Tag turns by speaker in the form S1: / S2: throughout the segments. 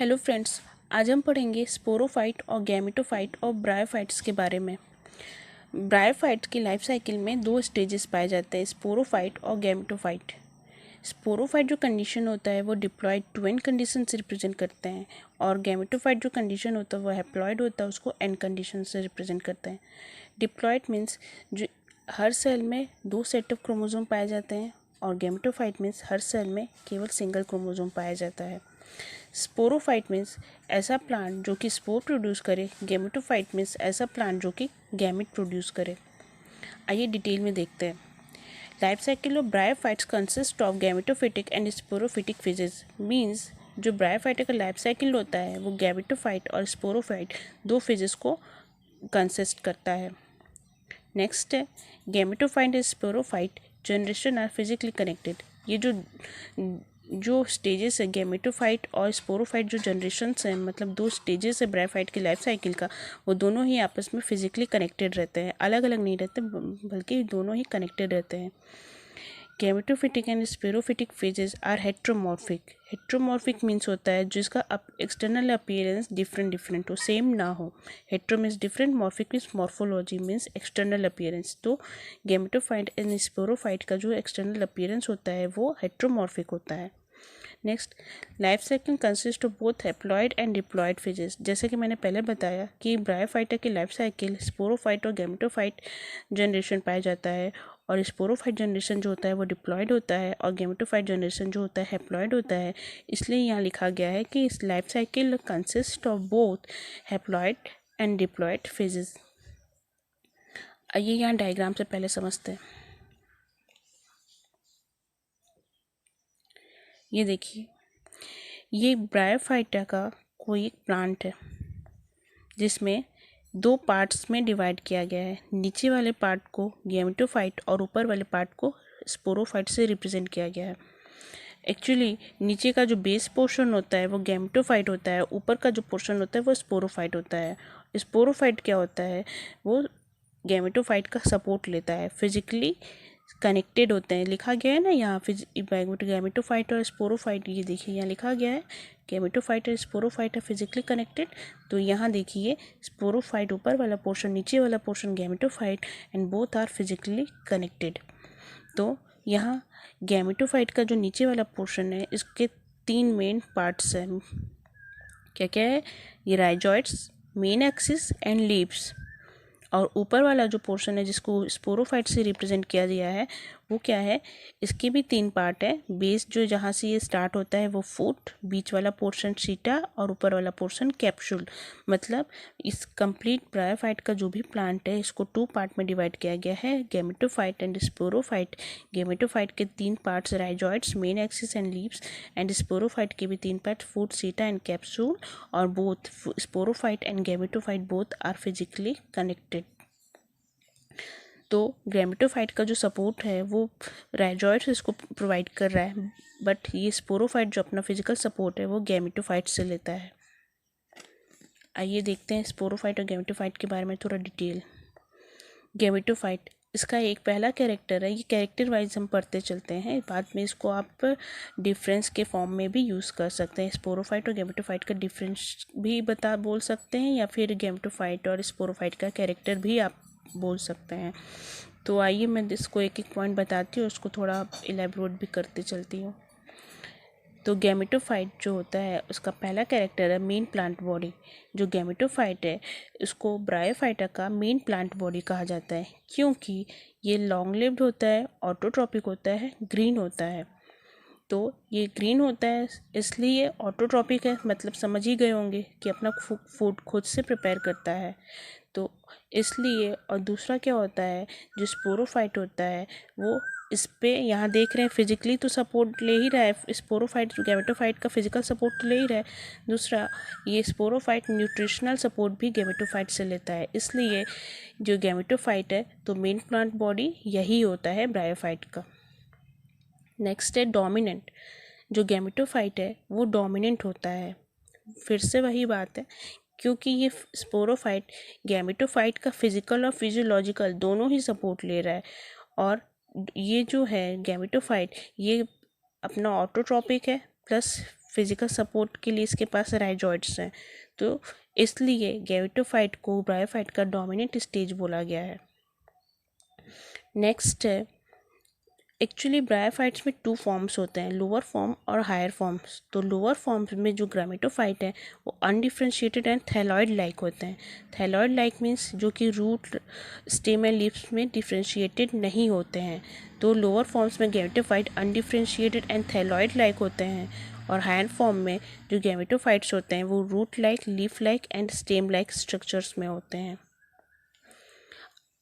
S1: Hello friends, आज हम पढ़ेंगे स्पोरोफाइट और गैमेटोफाइट और ब्रायोफाइट्स के बारे में। ब्रायोफाइट की लाइफ साइकिल में दो स्टेजेस पाए जाते हैं, स्पोरोफाइट और गैमेटोफाइट। स्पोरोफाइट जो कंडीशन होता है वो डिप्लॉयड ट्विन कंडीशन से रिप्रेजेंट करते हैं और गैमेटोफाइट जो कंडीशन होता है वो हैप्लॉयड होता है, उसको एन कंडीशन से रिप्रेजेंट करते हैं। डिप्लॉयड मीन्स जो हर सेल में दो सेट ऑफ क्रोमोसोम पाए जाते हैं और गैमेटोफाइट मीन्स हर सेल में केवल सिंगल क्रोमोसोम पाया जाता है। स्पोरोफाइट मीन्स ऐसा प्लांट जो कि स्पोर प्रोड्यूस करे, गैमेटोफाइट मीन्स ऐसा प्लांट जो कि गैमेट प्रोड्यूस करे। आइए डिटेल में देखते हैं। Life cycle of bryophytes consist of gametophytic and sporophytic phases. Means जो ब्रायोफाइट का लाइफ साइकिल होता है वो गैमेटोफाइट और स्पोरोफाइट दो फेजेस को कंसिस्ट करता है। नेक्स्ट है gametophyte and sporophyte generation are physically connected. ये जो स्टेजेस है गैमेटोफाइट और स्पोरोफाइट जो जनरेशन्स हैं, मतलब दो स्टेजेस है ब्रायोफाइट की लाइफ साइकिल का, वो दोनों ही आपस में फिजिकली कनेक्टेड रहते हैं, अलग अलग नहीं रहते बल्कि दोनों ही कनेक्टेड रहते हैं। Gametophytic and sporophytic phases are heteromorphic. Heteromorphic means होता है जिसका एक्सटर्नल अपीयरेंस डिफरेंट हो, सेम ना हो। Hetero means different, morphic means morphology means external appearance. तो गैमेटोफाइट एंड स्पोरोफाइट का जो एक्सटर्नल अपीयरेंस होता है वो हेट्रोमॉर्फिक होता है। Next, life cycle consist of both haploid and diploid phases. जैसे कि मैंने पहले बताया कि ब्रायोफाइटा की लाइफ साइकिल स्पोरोफाइट और गैमेटोफाइट जनरेशन पाया जाता है और स्पोरोफाइट जनरेशन जो होता है वो डिप्लॉइड होता है और गैमेटोफाइट जनरेशन जो होता है हैप्लॉइड होता है। इसलिए यहाँ लिखा गया है कि इस life cycle consist of both haploid and diploid phases. आइए यहाँ डायग्राम से पहले समझते हैं। ये देखिए, ये ब्रायोफाइटा का कोई एक प्लांट है जिसमें दो पार्ट्स में डिवाइड किया गया है। नीचे वाले पार्ट को गैमेटोफाइट और ऊपर वाले पार्ट को स्पोरोफाइट से रिप्रेजेंट किया गया है। एक्चुअली नीचे का जो बेस पोर्शन होता है वो गैमेटोफाइट होता है, ऊपर का जो पोर्शन होता है वो स्पोरोफाइट होता है। स्पोरोफाइट क्या होता है, वो गैमेटोफाइट का सपोर्ट लेता है, फिजिकली कनेक्टेड होते हैं। लिखा गया है ना यहाँ गैमेटोफाइट और स्पोरोफाइट, ये देखिए यहाँ लिखा गया है गैमेटोफाइट और स्पोरोफाइट है फिजिकली कनेक्टेड। तो यहाँ देखिए स्पोरोफाइट ऊपर वाला पोर्शन, नीचे वाला portion gametophyte, and both are physically connected. तो यहाँ गैमेटोफाइट का जो नीचे वाला पोर्शन है इसके तीन मेन पार्ट्स हैं। क्या क्या है, ये rhizoids, main axis and leaves. और ऊपर वाला जो पोर्शन है जिसको स्पोरोफाइट से रिप्रेजेंट किया गया है वो क्या है, इसके भी तीन पार्ट है। बेस जो जहाँ से ये स्टार्ट होता है वो फुट, बीच वाला पोर्शन सीटा और ऊपर वाला पोर्शन कैप्सूल। मतलब इस कंप्लीट ब्रायोफाइट का जो भी प्लांट है इसको टू पार्ट में डिवाइड किया गया है, गैमेटोफाइट एंड स्पोरोफाइट। गैमेटोफाइट के तीन parts rhizoids, main axis and leaves, and sporophyte के भी तीन part foot, seta and capsule. और both sporophyte and gametophyte both are physically connected. तो गैमेटोफाइट का जो सपोर्ट है वो राइजॉइड्स इसको प्रोवाइड कर रहा है, बट ये स्पोरोफाइट जो अपना फिजिकल सपोर्ट है वो गैमेटोफाइट से लेता है। आइए देखते हैं स्पोरोफाइट और गैमेटोफाइट के बारे में थोड़ा डिटेल। गैमेटोफाइट, इसका एक पहला कैरेक्टर है, ये कैरेक्टर वाइज हम पढ़ते चलते हैं, बाद में इसको आप डिफरेंस के फॉर्म में भी यूज़ कर सकते हैं। स्पोरोफाइट और गैमेटोफाइट का डिफरेंस भी बोल सकते हैं, या फिर गैमेटोफाइट और स्पोरोफाइट का कैरेक्टर भी आप बोल सकते हैं। तो आइए मैं इसको एक एक पॉइंट बताती हूँ, उसको थोड़ा इलेबोरेट भी करते चलती हूँ। तो गैमेटोफाइट जो होता है उसका पहला कैरेक्टर है मेन प्लांट बॉडी। जो गैमेटोफाइट है उसको ब्रायोफाइटा का मेन प्लांट बॉडी कहा जाता है, क्योंकि ये लॉन्ग लिव्ड होता है, ऑटोट्रॉपिक होता है, ग्रीन होता है। तो ये ग्रीन होता है इसलिए ऑटोट्रॉपिक है, मतलब समझ ही गए होंगे कि अपना फूड खुद से प्रिपेयर करता है, तो इसलिए। और दूसरा क्या होता है, जो स्पोरोफाइट होता है वो इस पे यहाँ देख रहे हैं फिजिकली तो सपोर्ट ले ही रहा है, स्पोरोफाइट गैमेटोफाइट का फिजिकल सपोर्ट तो ले ही रहा है। दूसरा, ये स्पोरोफाइट न्यूट्रिशनल सपोर्ट भी गैमेटोफाइट से लेता है, इसलिए जो गैमेटोफाइट है तो मेन प्लांट बॉडी यही होता है ब्रायोफाइट का। नेक्स्ट है डोमिनेंट। जो गैमेटोफाइट है वो डोमिनेंट होता है, फिर से वही बात है, क्योंकि ये स्पोरोफाइट गैमेटोफाइट का फिजिकल और फिजियोलॉजिकल दोनों ही सपोर्ट ले रहा है। और ये जो है गैमेटोफाइट ये अपना ऑटोट्रॉपिक है प्लस फिजिकल सपोर्ट के लिए इसके पास राइजॉइड्स हैं, तो इसलिए गैमेटोफाइट को ब्रायोफाइट का डोमिनेंट स्टेज बोला गया है। नेक्स्ट है, एक्चुअली ब्रायोफाइट्स में 2 फॉर्म्स होते हैं, लोअर फॉर्म और हायर फॉर्म्स। तो लोअर फॉर्म्स में जो ग्रामेटोफाइट है वो अनडिफ्रेंशिएटेड एंड थैलॉइड लाइक होते हैं। थैलॉइड लाइक मीन्स जो कि रूट, स्टेम एंड लीव्स में डिफ्रेंशिएटेड नहीं होते हैं। तो लोअर फॉर्म्स में gametophyte undifferentiated and thalloid like होते हैं, और हायर फॉर्म में जो गैमेटोफाइट्स होते हैं वो root like, leaf like and stem like structures में होते हैं।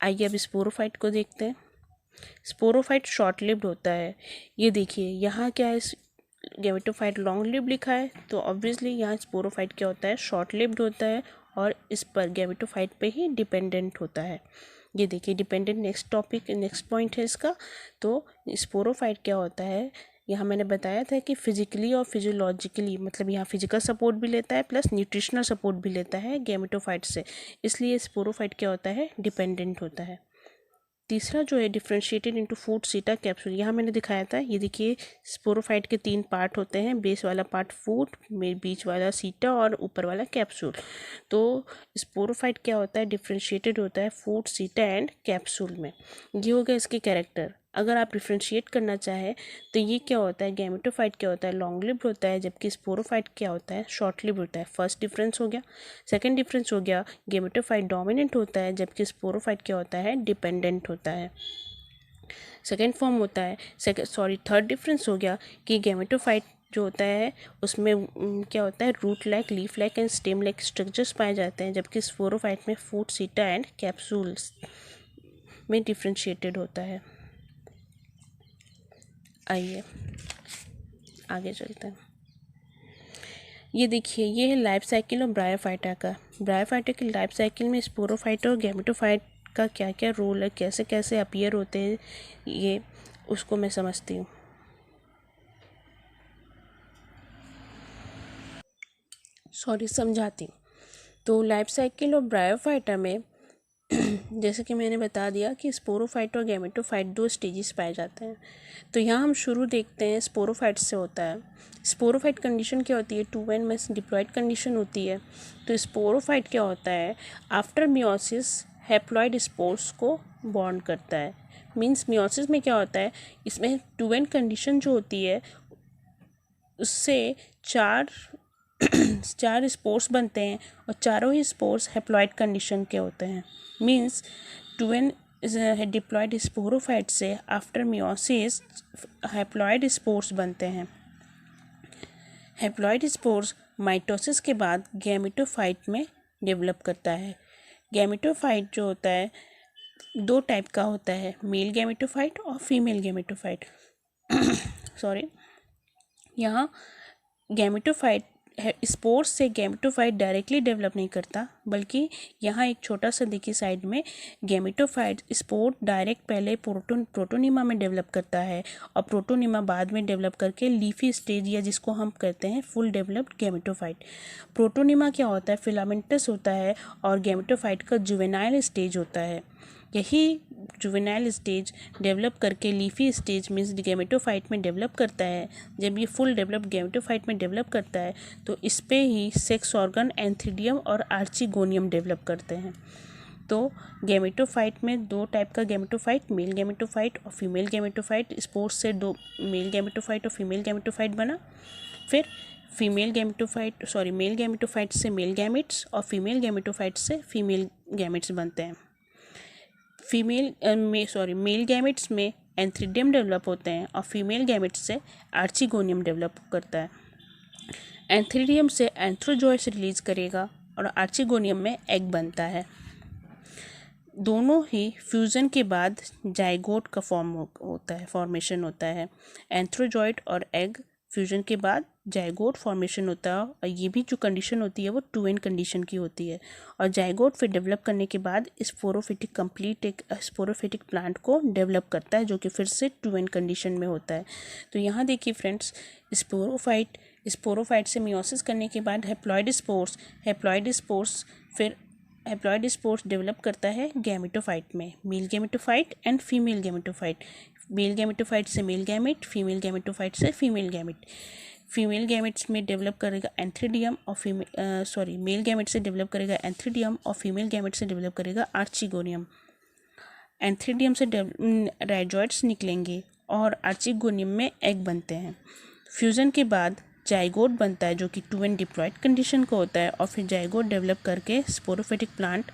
S1: आइए अब स्पोरोफाइट को देखते हैं। स्पोरोफाइट शॉर्ट लिव्ड होता है। ये देखिए यहाँ क्या है, गैमेटोफाइट लॉन्ग लिव्ड लिखा है, तो ऑब्वियसली यहाँ स्पोरोफाइट क्या होता है, शॉर्ट लिव्ड होता है और इस पर गैमेटोफाइट पे ही डिपेंडेंट होता है। ये देखिए dependent next topic, next point है इसका। तो स्पोरोफाइट क्या होता है, यहाँ मैंने बताया था कि फिजिकली और फिजियोलॉजिकली, मतलब यहाँ फिजिकल सपोर्ट भी लेता है प्लस न्यूट्रिशनल सपोर्ट भी लेता है गैमेटोफाइट से, इसलिए स्पोरोफाइट क्या होता है, डिपेंडेंट होता है। तीसरा जो है डिफ्रेंशिएटेड इनटू फूड सीटा कैप्सूल, यहाँ मैंने दिखाया था। ये देखिए स्पोरोफाइट के 3 पार्ट होते हैं, बेस वाला पार्ट फूड, बीच वाला सीटा और ऊपर वाला कैप्सूल। तो स्पोरोफाइट क्या होता है, डिफ्रेंशिएटेड होता है फूड, सीटा एंड कैप्सूल में। ये हो गया इसके कैरेक्टर। अगर आप डिफ्रेंशिएट करना चाहें तो ये क्या होता है, गैमेटोफाइट क्या होता है, लॉन्ग लिव्ड होता है, जबकि स्पोरोफाइट क्या होता है, शॉर्ट लिव्ड होता है। फर्स्ट डिफरेंस हो गया। सेकंड डिफरेंस हो गया, गैमेटोफाइट डोमिनेंट होता है जबकि स्पोरोफाइट क्या होता है, डिपेंडेंट होता है। सेकेंड फॉर्म होता है, थर्ड डिफरेंस हो गया कि गैमेटोफाइट जो होता है उसमें क्या होता है, root like, leaf like and stem like structures पाए जाते हैं, जबकि स्पोरोफाइट में फूड, सीटा एंड कैप्सूल्स में डिफ्रेंशिएटेड होता है। आइए आगे चलते हैं। ये देखिए ये है लाइफ साइकिल ऑफ ब्रायोफाइटा का। ब्रायोफाइटा की लाइफ साइकिल में स्पोरोफाइटा और गैमेटोफाइट का क्या क्या रोल है, कैसे कैसे अपीयर होते हैं, ये उसको मैं समझती हूँ। समझाती हूँ। तो लाइफ साइकिल ऑफ ब्रायोफाइटा में जैसे कि मैंने बता दिया कि स्पोरोफाइट और गैमेटोफाइट 2 स्टेजेस पाए जाते हैं। तो यहाँ हम शुरू देखते हैं स्पोरोफाइट से होता है। स्पोरोफाइट कंडीशन क्या होती है, 2n डिप्लॉयड कंडीशन होती है। तो स्पोरोफाइट क्या होता है, आफ्टर मियोसिस हैप्लॉयड स्पोर्स को बॉन्ड करता है। मीन्स मियोसिस में क्या होता है, इसमें 2n कंडीशन जो होती है उससे 4 स्पोर्स बनते हैं और चारों ही स्पोर्स हैप्लॉयड कंडीशन के होते हैं। मीन्स 2n डिप्लॉयड स्पोरोफाइट से आफ्टर मियोसिस हैप्लॉयड स्पोर्स बनते हैं। हैप्लॉयड स्पोर्स माइटोसिस के बाद गैमेटोफाइट में डेवलप करता है। गैमेटोफाइट जो होता है 2 टाइप का होता है, मेल गैमेटोफाइट और फीमेल गैमेटोफाइट। यहाँ गैमेटोफाइट स्पोर्स से गैमेटोफाइट डायरेक्टली डेवलप नहीं करता, बल्कि यहाँ एक छोटा सा देखिए साइड में, गैमेटोफाइट स्पोर डायरेक्ट पहले प्रोटोनिमा में डेवलप करता है और प्रोटोनिमा बाद में डेवलप करके लीफी स्टेज, या जिसको हम कहते हैं फुल डेवलप्ड गैमेटोफाइट। प्रोटोनिमा क्या होता है, फिलामेंटस होता है और गैमेटोफाइट का जुवेनाइल स्टेज होता है। यही जुवेनाइल स्टेज डेवलप करके लीफी स्टेज मीन्स गैमेटोफाइट में डेवलप करता है। जब ये फुल डेवलप गैमेटोफाइट में डेवलप करता है तो इस पे ही सेक्स ऑर्गन एंथीडियम और आर्चिगोनियम डेवलप करते हैं। तो गैमेटोफाइट में 2 टाइप का गैमेटोफाइट, मेल गैमेटोफाइट और फीमेल गैमेटोफाइट। स्पोर्स से 2 मेल गैमेटोफाइट और फीमेल गैमेटोफाइट बना। फिर मेल गैमेटोफाइट से मेल गैमेट्स और फीमेल गैमेटोफाइट से फीमेल गैमेट्स बनते हैं। मेल गैमेट्स में एंथ्रीडियम डेवलप होते हैं और फीमेल गैमेट्स से आर्चिगोनियम डेवलप करता है। एंथ्रीडियम से एंथ्रोजॉयस रिलीज करेगा और आर्चिगोनियम में एग बनता है। दोनों ही फ्यूज़न के बाद जाइगोट का फॉर्मेशन होता है। एंथ्रोजॉइड और एग फ्यूजन के बाद जाइगोट फॉर्मेशन होता है, और ये भी जो कंडीशन होती है वो 2n कंडीशन की होती है। और जाइगोट फिर डेवलप करने के बाद एक स्पोरोफिटिक प्लांट को डेवलप करता है, जो कि फिर से 2n कंडीशन में होता है। तो यहाँ देखिए फ्रेंड्स, स्पोरोफाइट से मियोसिस करने के बाद हैप्लॉयड स्पोर्स फिर हैप्लॉयड स्पोर्स डेवलप करता है गैमेटोफाइट में, male gametophyte and female gametophyte. Male gametophyte से मेल गैमेट, फीमेल गैमेटोफाइट से फीमेल गैमेट। फीमेल गैमेट्स में डेवलप करेगा एंथ्रीडियम और मेल गैमेट से डेवलप करेगा एंथ्रीडियम और फीमेल गैमेट से डेवलप करेगा आर्चिगोनियम। एंथ्रीडियम से राइजोइड्स निकलेंगे और आर्चिगोनियम में एग बनते हैं। फ्यूज़न के बाद जाइगोट बनता है जो कि 2n डिप्लॉयड कंडीशन का होता है और फिर जाइगोट डेवलप करके स्पोरोफिटिक प्लांट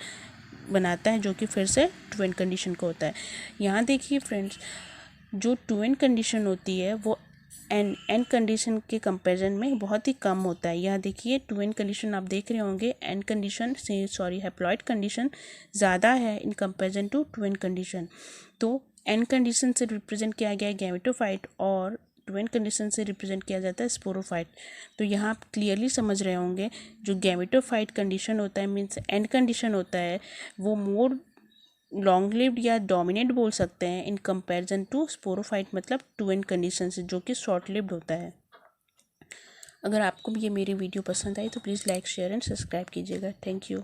S1: बनाता है जो कि फिर से 2n कंडीशन का होता है। यहाँ देखिए फ्रेंड्स, जो 2n कंडीशन होती है वो n कंडीशन के कंपैरिजन में बहुत ही कम होता है। यहाँ देखिए 2n कंडीशन आप देख रहे होंगे, n कंडीशन से हैप्लॉइड कंडीशन ज़्यादा है in comparison to 2n condition. तो n कंडीशन से रिप्रेजेंट किया गया है गैमेटोफाइट और 2n कंडीशन से रिप्रेजेंट किया जाता है स्पोरोफाइट। तो यहाँ आप क्लियरली समझ रहे होंगे जो गैमेटोफाइट कंडीशन होता है मीन्स n कंडीशन होता है वो मोर लॉन्ग लिव्ड या डोमिनेट बोल सकते हैं इन कंपैरिजन टू स्पोरोफाइट मतलब 2n कंडीशन से जो कि शॉर्ट लिव्ड होता है। अगर आपको भी ये मेरी वीडियो पसंद आई तो please like share and subscribe कीजिएगा। Thank you.